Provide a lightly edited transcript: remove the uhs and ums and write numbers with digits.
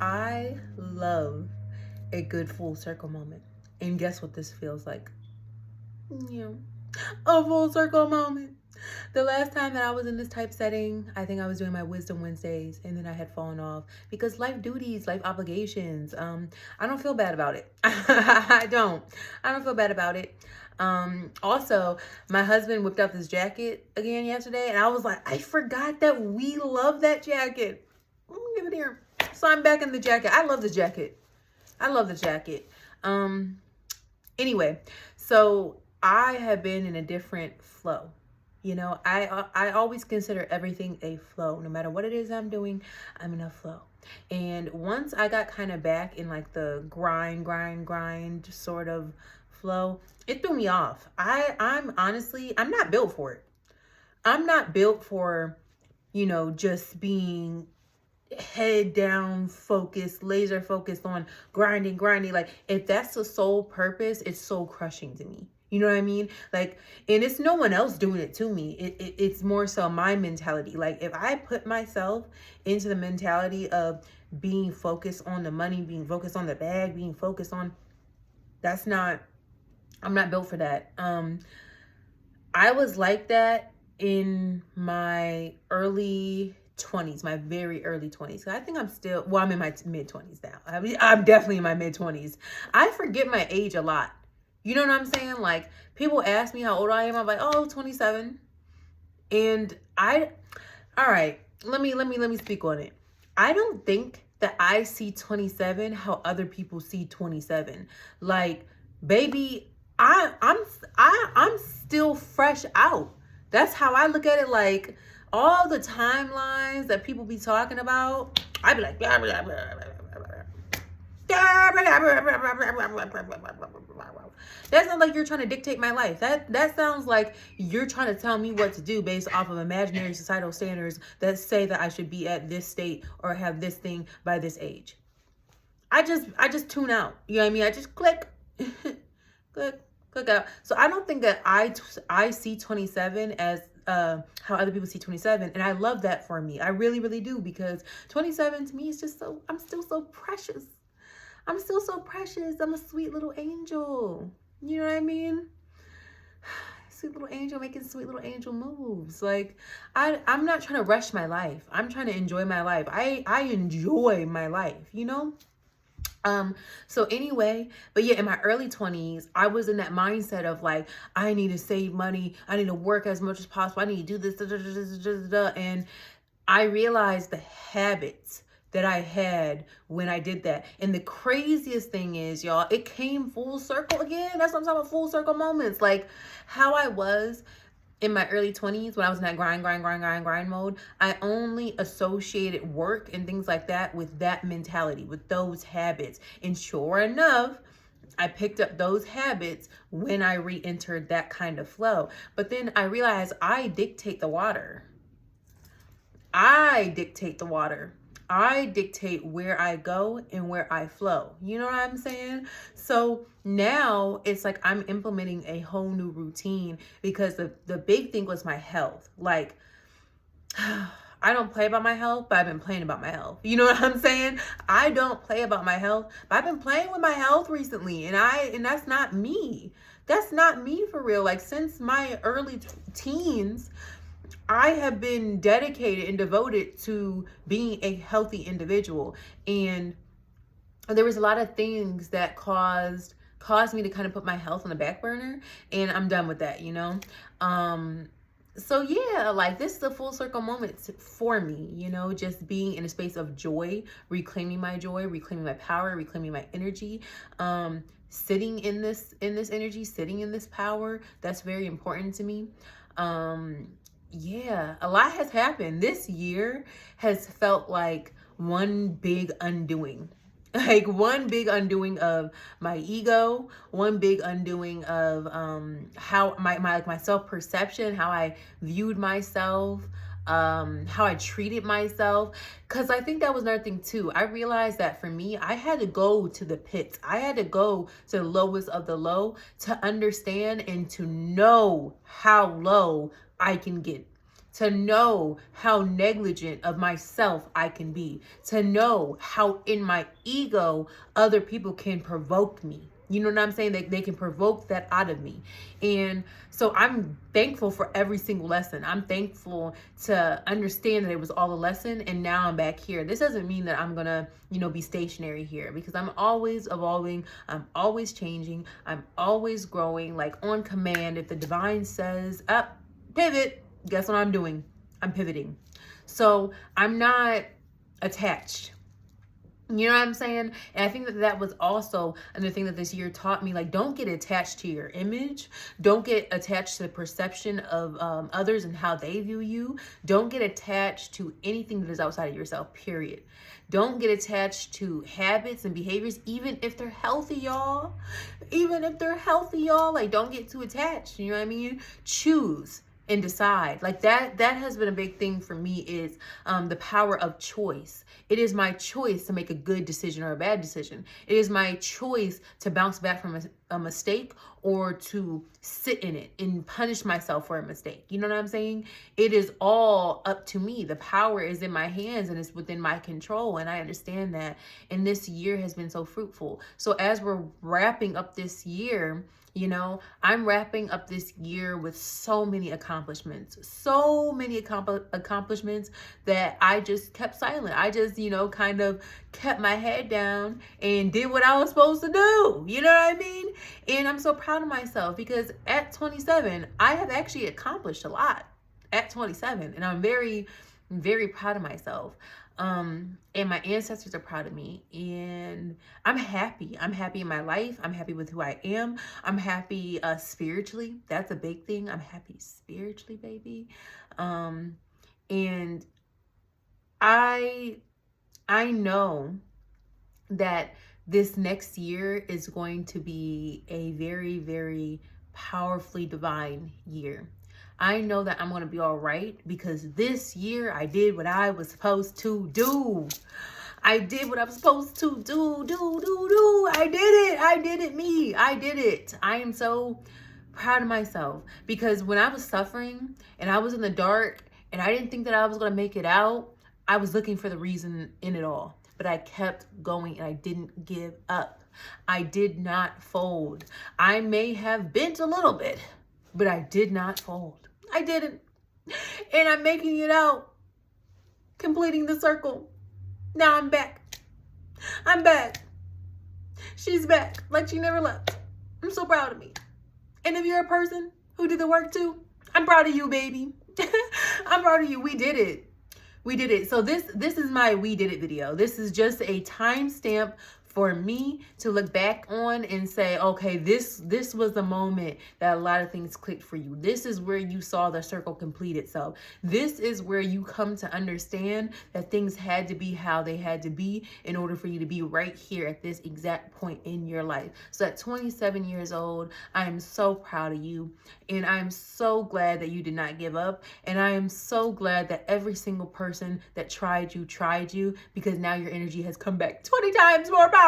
I love a good full circle moment. And guess what this feels like? Yeah, a full circle moment. The last time that I was in this type setting, I think I was doing my Wisdom Wednesdays and then I had fallen off because life duties, life obligations. I don't feel bad about it. I don't. I don't feel bad about it. Also, my husband whipped out this jacket again yesterday and I was like, I forgot that we love that jacket. Give it here. So I'm back in the jacket. I love the jacket. I love the jacket. Anyway, so I have been in a different flow. You know, I always consider everything a flow. No matter what it is I'm doing, I'm in a flow. And once I got kind of back in like the grind sort of flow, it threw me off. I'm honestly, I'm not built for it. I'm not built for, just being head down focused, laser focused on grinding. Like if that's the sole purpose, it's soul crushing to me. You know what I mean? Like, and it's no one else doing it to me. It's more so my mentality. Like if I put myself into the mentality of being focused on the money, being focused on the bag, being focused on, I'm not built for that. I was like that in my early 20s, my very early 20s. I think I'm in my mid 20s now. I'm definitely in my mid 20s. I forget my age a lot. You know what I'm saying? Like people ask me how old I am. I'm like, oh, 27. And all right, let me speak on it. I don't think that I see 27 how other people see 27. Like, baby, I'm still fresh out. That's how I look at it. Like all the timelines that people be talking about, I be like, blah, blah, blah, blah, that sounds like you're trying to dictate my life. That sounds like you're trying to tell me what to do based off of imaginary societal standards that say that I should be at this state or have this thing by this age. I just tune out. You know what I mean? I just click, click out. So I don't think that I see 27 as how other people see 27, and I love that for me. I really do, because 27 to me is just I'm still so precious. I'm still so precious. I'm a sweet little angel. You know what I mean? Sweet little angel making sweet little angel moves. Like I'm not trying to rush my life. I'm trying to enjoy my life. I enjoy my life, you know? So anyway, but yeah, in my early 20s, I was in that mindset of like, I need to save money. I need to work as much as possible. I need to do this, and I realized the habits that I had when I did that. And the craziest thing is, y'all, it came full circle again. That's what I'm talking about, full circle moments. Like how I was in my early 20s when I was in that grind mode, I only associated work and things like that with that mentality, with those habits. And sure enough, I picked up those habits when I re-entered that kind of flow. But then I realized I dictate the water. I dictate where I go and where I flow. You know what I'm saying? So now it's like I'm implementing a whole new routine, because the big thing was my health. Like, I don't play about my health, but I've been playing about my health. You know what I'm saying? I don't play about my health, but I've been playing with my health recently. And that's not me. That's not me for real. Like since my early teens, I have been dedicated and devoted to being a healthy individual. And there was a lot of things that caused me to kind of put my health on the back burner, and I'm done with that, you know? So yeah, like this is a full circle moment for me, you know, just being in a space of joy, reclaiming my power, reclaiming my energy, sitting in this energy, sitting in this power. That's very important to me. Yeah, a lot has happened. This year has felt like one big undoing. Like one big undoing of my ego, one big undoing of how my self-perception, how I viewed myself, how I treated myself. Because I think that was another thing too. I realized that for me, I had to go to the pits. I had to go to the lowest of the low to understand and to know how low I can get. to know how negligent of myself I can be, to know how in my ego other people can provoke me. You know what I'm saying? They can provoke that out of me. And so I'm thankful for every single lesson. I'm thankful to understand that it was all a lesson, and now I'm back here. This doesn't mean that I'm gonna, be stationary here, because I'm always evolving. I'm always changing. I'm always growing, like on command. If the divine says, up, pivot, guess what I'm doing? I'm pivoting. So I'm not attached. You know what I'm saying? And I think that was also another thing that this year taught me. Like, don't get attached to your image. Don't get attached to the perception of others and how they view you. Don't get attached to anything that is outside of yourself, period. Don't get attached to habits and behaviors, even if they're healthy, y'all. Even if they're healthy, y'all. Like, don't get too attached. You know what I mean? Choose and decide. Like that has been a big thing for me, is the power of choice. It is my choice to make a good decision or a bad decision. It is my choice to bounce back from a mistake, or to sit in it and punish myself for a mistake. You know what I'm saying? It is all up to me. The power is in my hands and it's within my control. And I understand that. And this year has been so fruitful. So as we're wrapping up this year, I'm wrapping up this year with so many accomplishments, accomplishments that I just kept silent. I just, kind of kept my head down and did what I was supposed to do. You know what I mean? And I'm so proud of myself, because at 27, I have actually accomplished a lot at 27. And I'm very, very proud of myself. And my ancestors are proud of me, and I'm happy. I'm happy in my life. I'm happy with who I am. I'm happy spiritually. That's a big thing. I'm happy spiritually, baby. And I know that this next year is going to be a very, very powerfully divine year. I know that I'm going to be all right, because this year I did what I was supposed to do. I did what I was supposed to do. I did it. I did it, me. I did it. I am so proud of myself, because when I was suffering and I was in the dark and I didn't think that I was going to make it out, I was looking for the reason in it all. But I kept going and I didn't give up. I did not fold. I may have bent a little bit, but I did not fold. I didn't. And I'm making it out. Completing the circle. Now I'm back. I'm back. She's back like she never left. I'm so proud of me. And if you're a person who did the work too, I'm proud of you, baby. I'm proud of you. We did it. We did it. So this is my we did it video. This is just a timestamp for me to look back on and say, okay, this was the moment that a lot of things clicked for you. This is where you saw the circle complete itself. This is where you come to understand that things had to be how they had to be in order for you to be right here at this exact point in your life. So at 27 years old, I am so proud of you. And I'm so glad that you did not give up. And I am so glad that every single person that tried you, because now your energy has come back 20 times more powerful.